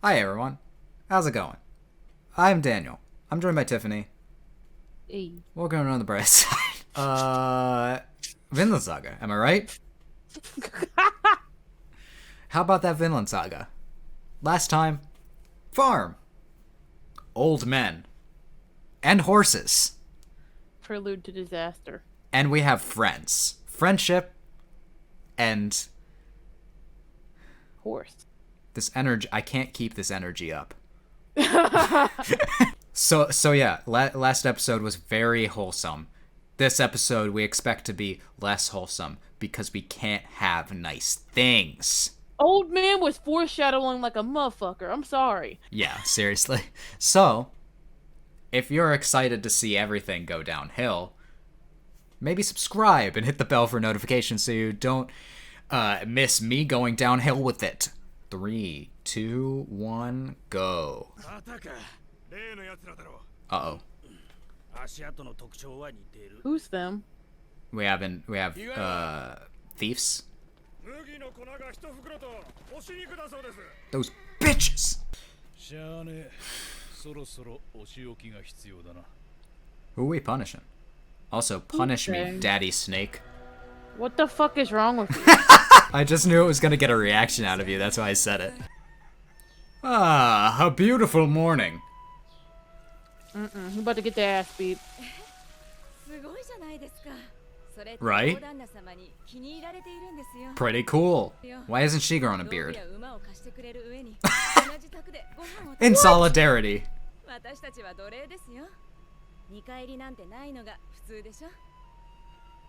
Hi everyone. How's it going? I'm Daniel. I'm joined by Tiffany. Hey. Welcome on the bright side. Vinland Saga, am I right? How about that Vinland Saga? Last time, farm, old men, and horses. Prelude to disaster. And we have friends. Friendship, and Horse. this energy. I can't keep this energy up. So yeah, last episode was very wholesome. This episode we expect to be less wholesome because we can't have nice things. Old man was foreshadowing like a motherfucker. I'm sorry. Yeah, seriously. So, if you're excited to see everything go downhill, maybe subscribe and hit the bell for notifications so you don't miss me going downhill with it. 3, 2, 1, go. Uh-oh. Who's them? We have thieves. Those bitches. Who are we punishing? Also, punish me, Daddy Snake. What the fuck is wrong with you? I just knew it was gonna get a reaction out of you, that's why I said it. Ah, a beautiful morning. He's about to get their ass beat. Right? Pretty cool. Why isn't she growing a beard? In solidarity.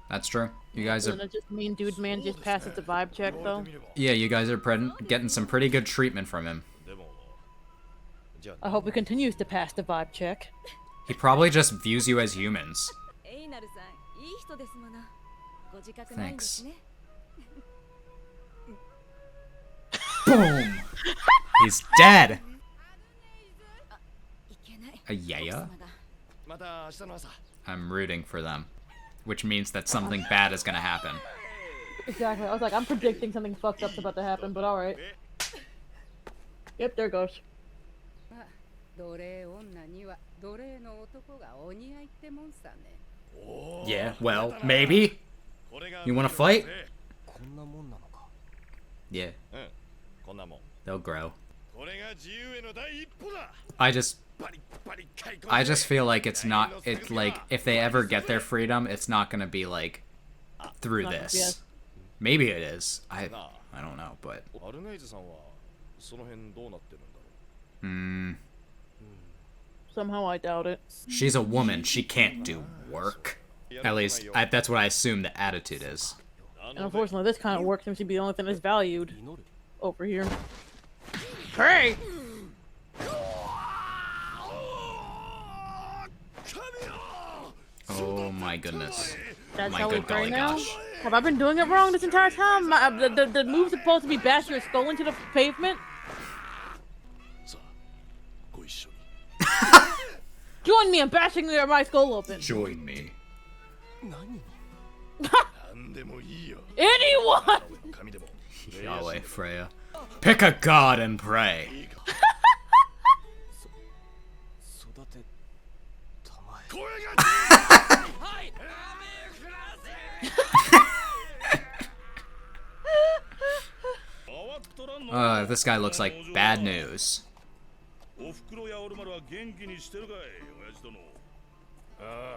That's true. You guys are... Doesn't it just mean dude man just passes the vibe check though? Yeah, you guys are getting some pretty good treatment from him. I hope he continues to pass the vibe check. He probably just views you as humans. Thanks. Boom! He's dead! A yeah? I'm rooting for them. Which means that something bad is gonna happen. Exactly. I was like, I'm predicting something fucked up's about to happen, but alright. Yep, there it goes. Yeah, well, maybe? You wanna fight? Yeah. They'll grow. I just feel like it's not, it's like, if they ever get their freedom, it's not gonna be like, through this. Yes. Maybe it is. I don't know, but... Somehow I doubt it. She's a woman, she can't do work. At least, that's what I assume the attitude is. And unfortunately, this kind of work seems to be the only thing that's valued over here. Hey! Oh my goodness. That's My how we good pray golly now? gosh. Have I been doing it wrong this entire time? The move's supposed to be bashing your skull into the pavement? Join me in bashing my skull open. Join me. Anyone! Yahweh, Freya. Pick a god and pray. This guy looks like bad news.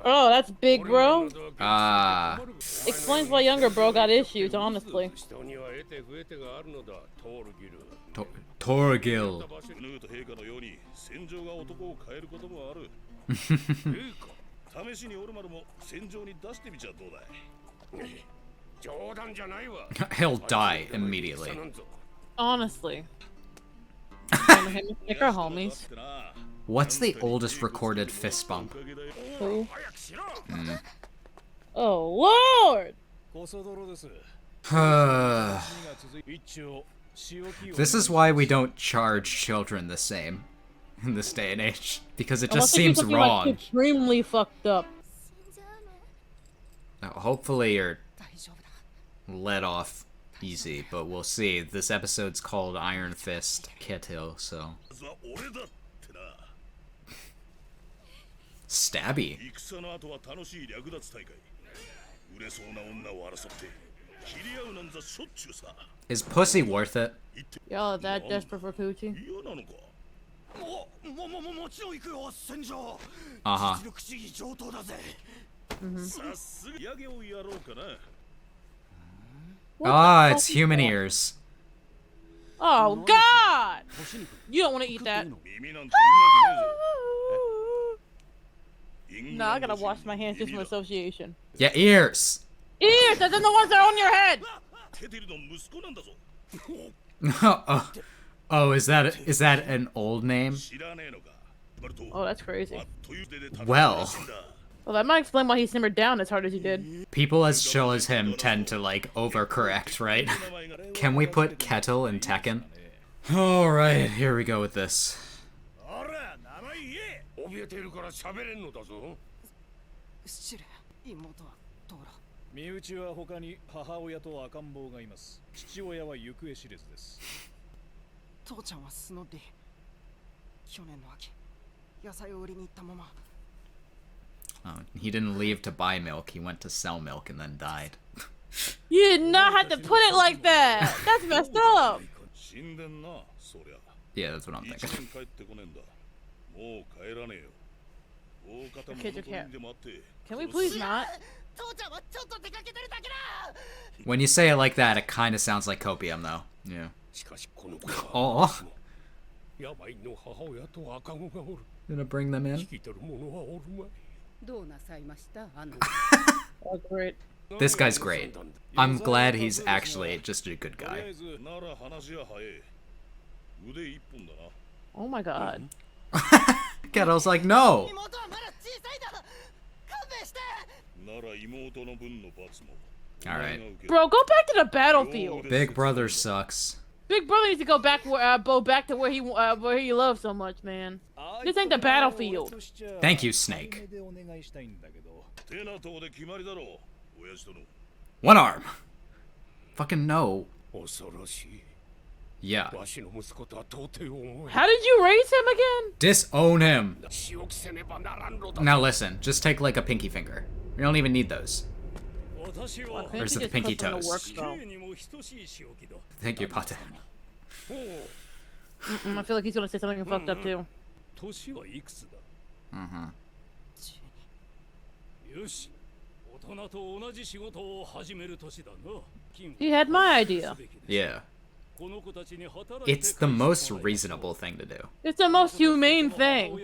Oh, that's big, bro. Ah. Explains why younger bro got issues, honestly. Torgil. He'll die immediately. Honestly. Pick our homies. What's the oldest recorded fist bump? Who? Oh, Lord! This is why we don't charge children the same in this day and age. Because it just Unless they do seems something, wrong. like, extremely fucked up. Hopefully you're let off easy, but we'll see. This episode's called Iron Fist Ketil, so... Stabby. Is pussy worth it? Y'all are that desperate for coochie? Uh-huh. Ah, it's human ears. Oh God! You don't want to eat that. No, I gotta wash my hands just from association. Yeah, ears! Ears! That's the ones that are on your head! Oh, is that an old name? Oh, that's crazy. Well, Well, that might explain why he simmered down as hard as he did. people as chill as him tend to, like, overcorrect, right? Can we put Ketil in Tekken? Alright, here we go with this. Oh, he didn't leave to buy milk, he went to sell milk and then died. You did not have to put it like that! That's messed up! Yeah, that's what I'm thinking. Kids are cat. Can we please not? When you say it like that, it kind of sounds like copium, though. Yeah. Oh. Gonna bring them in? Oh, great. This guy's great. I'm glad he's actually just a good guy. Oh my God. Kettle's like, no! Alright. Bro, go back to the battlefield. Big Brother sucks. Big Brother needs to go back to where he loves so much, man. This ain't the battlefield. Thank you, Snake. One arm! Fucking no. Yeah. How did you raise him again? Disown him! Now listen, just take like a pinky finger. We don't even need those. Or is it the pinky toes? Thank you, Pate. I feel like he's gonna say something fucked up too. Mm-hmm. He had my idea. Yeah. It's the most reasonable thing to do. It's the most humane thing.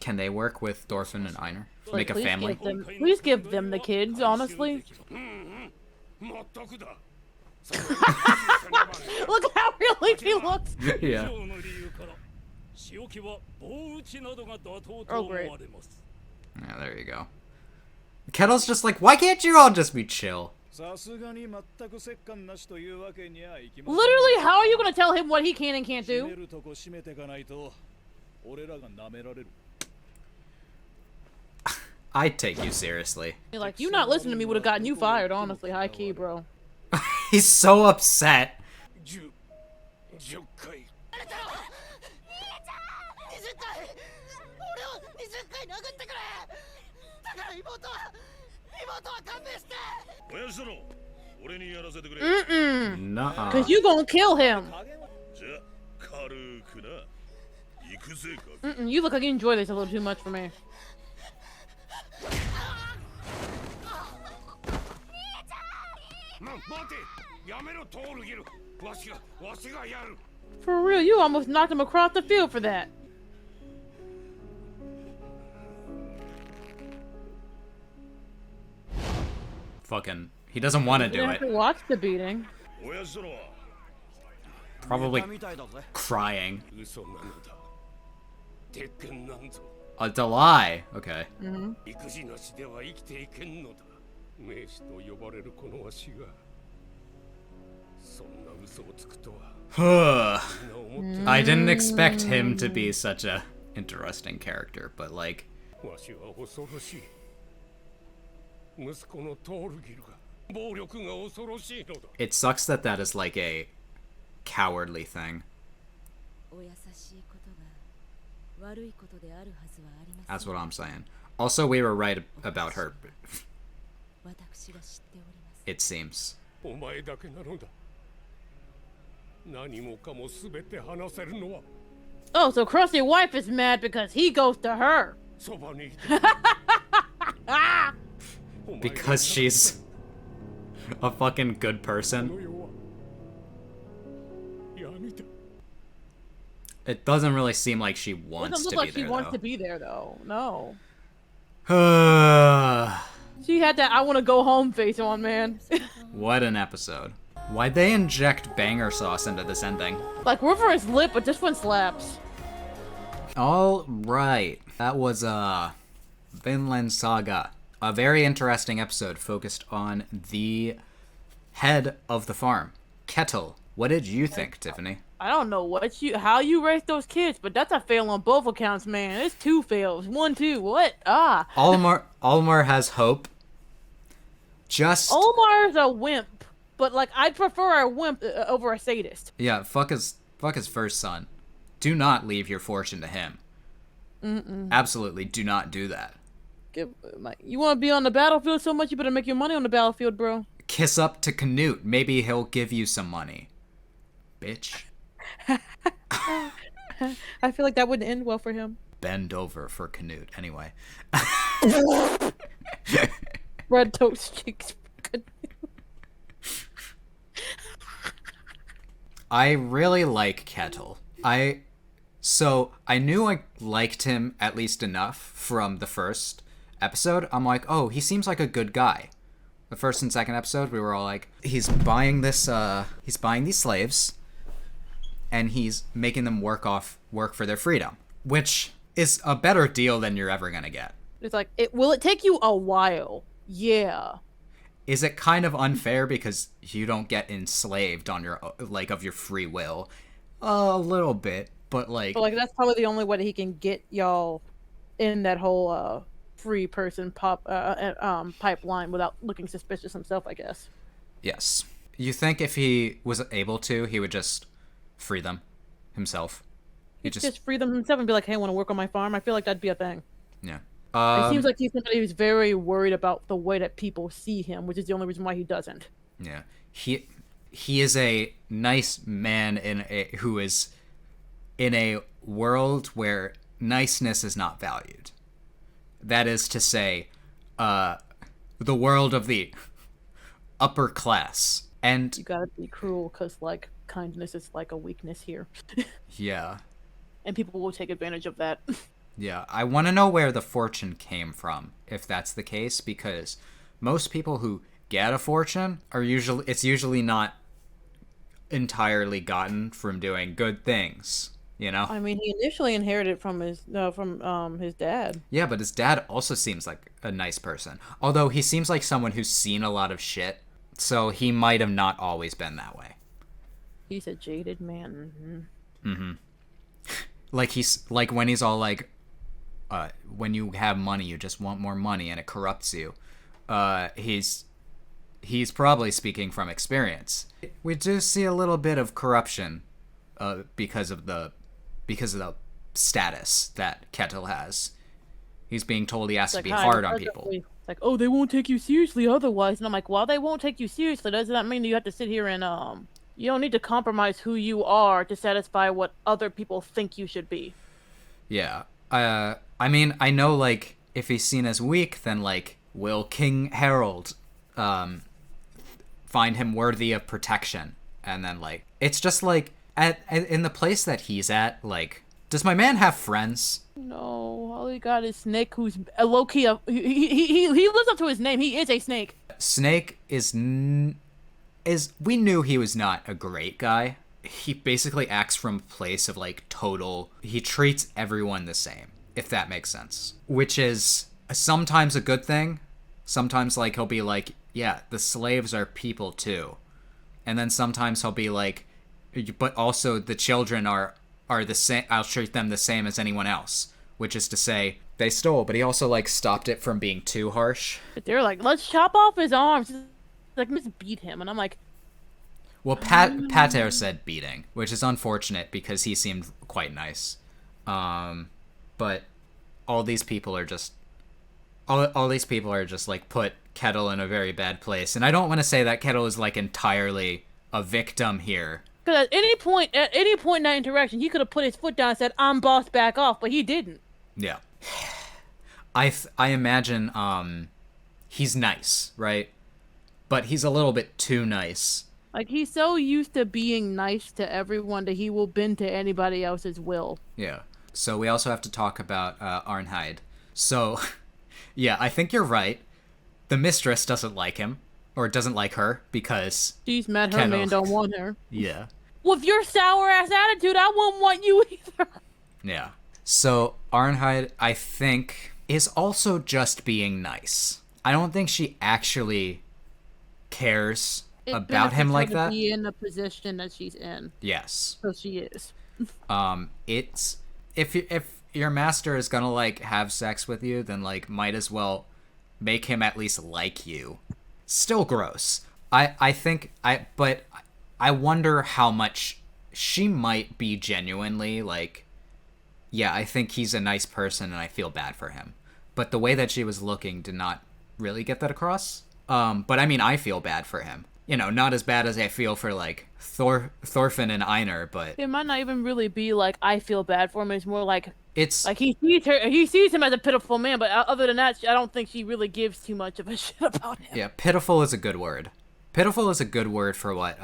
Can they work with Thorfinn and Einar? Like, Make a family? Please give them the kids, honestly. Look how realistic he looks. Yeah. Oh, great. Yeah, there you go. Kettle's just like, why can't you all just be chill? Literally, how are you gonna tell him what he can and can't do? I'd take you seriously. Like, you not listening to me would have gotten you fired, honestly. High key, bro. He's so upset. Nuh-uh. Cause you gonna kill him. You look like you enjoy this a little too much for me. For real, you almost knocked him across the field for that. Fucking, he doesn't want to do have it. to watch the beating. Probably crying. A lie. Okay. I didn't expect him to be such a interesting character, but like... It sucks that that is like a cowardly thing. That's what I'm saying. Also, we were right about her. It seems. Oh, so Krusty's wife is mad because he goes to her. Because she's a fucking good person. It doesn't really seem like she wants to be there, she wants to be there, though. No. She had that I want to go home face on, man. What an episode. Why'd they inject banger sauce into this ending? Like, River is lit, but this one slaps. All right. That was, Vinland Saga. A very interesting episode focused on the head of the farm, Ketil. What did you think, Tiffany? I don't know how you raised those kids, but that's a fail on both accounts, man. It's 2 fails. 1, 2. What? Olimar has hope. Olimar's a wimp, but like I'd prefer a wimp over a sadist. Yeah, fuck his first son. Do not leave your fortune to him. Absolutely, do not do that. You want to be on the battlefield so much, you better make your money on the battlefield, bro. Kiss up to Canute. Maybe he'll give you some money. Bitch. I feel like that wouldn't end well for him. Bend over for Canute. Anyway. Red toast cheeks for Canute. I really like Ketil. I knew I liked him at least enough from the first episode. I'm like, oh, he seems like a good guy. The first and second episode, we were all like, he's buying these slaves, and he's making them work for their freedom, which is a better deal than you're ever gonna get. It's like, will it take you a while? Yeah. Is it kind of unfair because you don't get enslaved on your of your free will? A little bit, but that's probably the only way that he can get y'all in that whole free person pipeline without looking suspicious himself, I guess. Yes. You think if he was able to, he would just free them himself? He'd just free them himself and be like, hey, I want to work on my farm? I feel like that'd be a thing. Yeah. It seems like he's somebody who's very worried about the way that people see him, which is the only reason why he doesn't. Yeah. He is a nice man who is in a world where niceness is not valued. That is to say, the world of the upper class. And you gotta be cruel because, like, kindness is like a weakness here. Yeah. And people will take advantage of that. Yeah, I want to know where the fortune came from, if that's the case, because most people who get a fortune it's usually not entirely gotten from doing good things, you know? I mean, he initially inherited from his dad. Yeah, but his dad also seems like a nice person. Although he seems like someone who's seen a lot of shit, so he might have not always been that way. He's a jaded man. Like when he's all like, when you have money, you just want more money, and it corrupts you. He's probably speaking from experience. We do see a little bit of corruption, because of the status that Ketil has. He's being told he has to be hard on people. It's like, oh, they won't take you seriously otherwise. And I'm like, well, they won't take you seriously. Does that mean that you have to sit here and you don't need to compromise who you are to satisfy what other people think you should be. Yeah. I mean, I know, like, if he's seen as weak, then, like, will King Harold find him worthy of protection? And then, like, it's just, like, in the place that he's at, like, does my man have friends? No, all he got is Snake, who's a low-key, he lives up to his name. He is a snake. Snake we knew he was not a great guy. He basically acts from a place of, like, he treats everyone the same, if that makes sense. Which is sometimes a good thing. Sometimes, like, he'll be like, yeah, the slaves are people too. And then sometimes he'll be like, but also the children are the same, I'll treat them the same as anyone else. Which is to say, they stole, but he also, like, stopped it from being too harsh. They're like, let's chop off his arms. like, just beat him, and I'm like, Well, Pater said beating, which is unfortunate because he seemed quite nice. But all these people are just all these people are just like put Ketil in a very bad place, and I don't want to say that Ketil is like entirely a victim here. because at any point in that interaction, he could have put his foot down and said, "I'm boss, back off," but he didn't. Yeah, I imagine he's nice, right? But he's a little bit too nice. Like, he's so used to being nice to everyone that he will bend to anybody else's will. Yeah. So we also have to talk about Arnheid. So, yeah, I think you're right. The mistress doesn't like him, or doesn't like her, because She's met her man, don't want her. Yeah. With your sour ass attitude, I wouldn't want you either. Yeah. So Arnheid, I think, is also just being nice. I don't think she actually cares about him like that. Be in the position that she's in. Yes. So she is. It's if your master is gonna like have sex with you, then like might as well make him at least like you. Still gross. But I wonder how much she might be genuinely like, yeah, I think he's a nice person and I feel bad for him. But the way that she was looking did not really get that across. But I mean, I feel bad for him. You know, not as bad as I feel for like Thorfinn and Einar, but it might not even really be like I feel bad for him. It's more like it's like he sees him as a pitiful man, but other than that, I don't think she really gives too much of a shit about him. Yeah, pitiful is a good word. Pitiful is a good word for what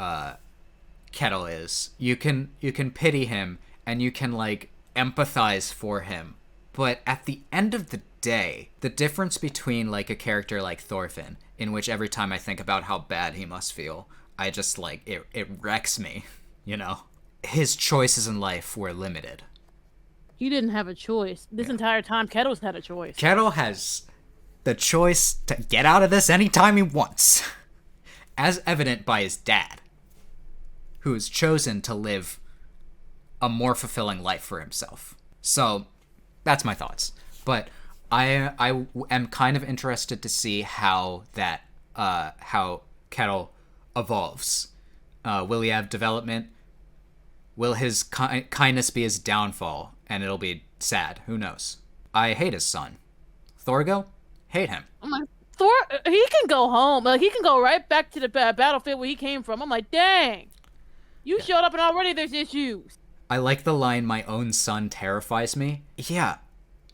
Ketil is. You can pity him and you can like empathize for him, but at the end of the day, the difference between like a character like Thorfinn, in which every time I think about how bad he must feel, I just like it wrecks me, you know. His choices in life were limited. He didn't have a choice. This entire time, Ketil's had a choice. Ketil has the choice to get out of this anytime he wants, as evident by his dad, who has chosen to live a more fulfilling life for himself. So, that's my thoughts. But I am kind of interested to see how Ketil evolves. Will he have development? Will his kindness be his downfall, and it'll be sad? Who knows? I hate his son. Thorgo? Hate him. I'm like, Thor, he can go home. Like, he can go right back to the battlefield where he came from. I'm like, dang. You showed up and already there's issues. I like the line, "My own son terrifies me." Yeah,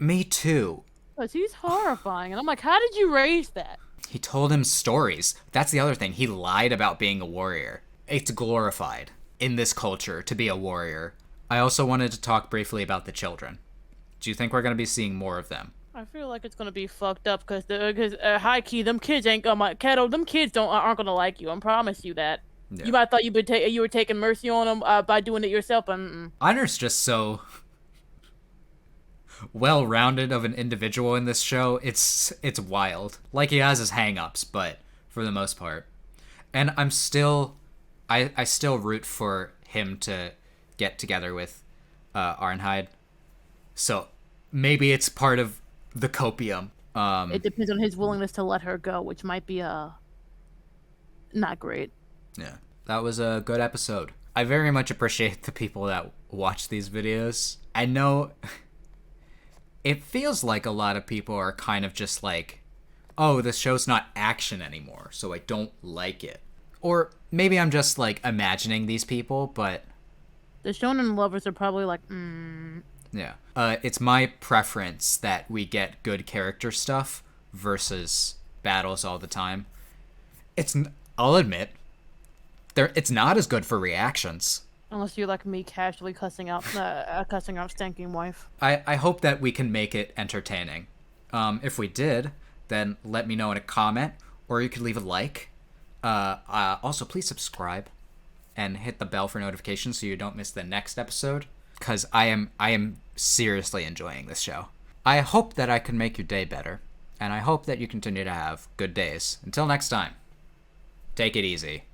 me too. Because he's horrifying. And I'm like, how did you raise that? He told him stories. That's the other thing. He lied about being a warrior. It's glorified in this culture to be a warrior. I also wanted to talk briefly about the children. Do you think we're going to be seeing more of them? I feel like it's going to be fucked up because high key, them kids ain't gonna, Ketil, them kids aren't going to like you. I promise you that. Yeah. You might have thought you were taking mercy on them by doing it yourself, but Einar's just so well-rounded of an individual in this show. It's wild. Like, he has his hang-ups, but for the most part. And I still root for him to get together with Arnheid. So maybe it's part of the copium. It depends on his willingness to let her go, which might be not great. Yeah, that was a good episode. I very much appreciate the people that watch these videos. I know it feels like a lot of people are kind of just like, oh, this show's not action anymore, so I don't like it. Or maybe I'm just like imagining these people, but the shonen lovers are probably like, Yeah. It's my preference that we get good character stuff versus battles all the time. I'll admit, it's not as good for reactions. Unless you're like me, casually cussing out stinking wife. I hope that we can make it entertaining. If we did, then let me know in a comment, or you could leave a like. Also, please subscribe and hit the bell for notifications so you don't miss the next episode, because I am seriously enjoying this show. I hope that I can make your day better, and I hope that you continue to have good days. Until next time, take it easy.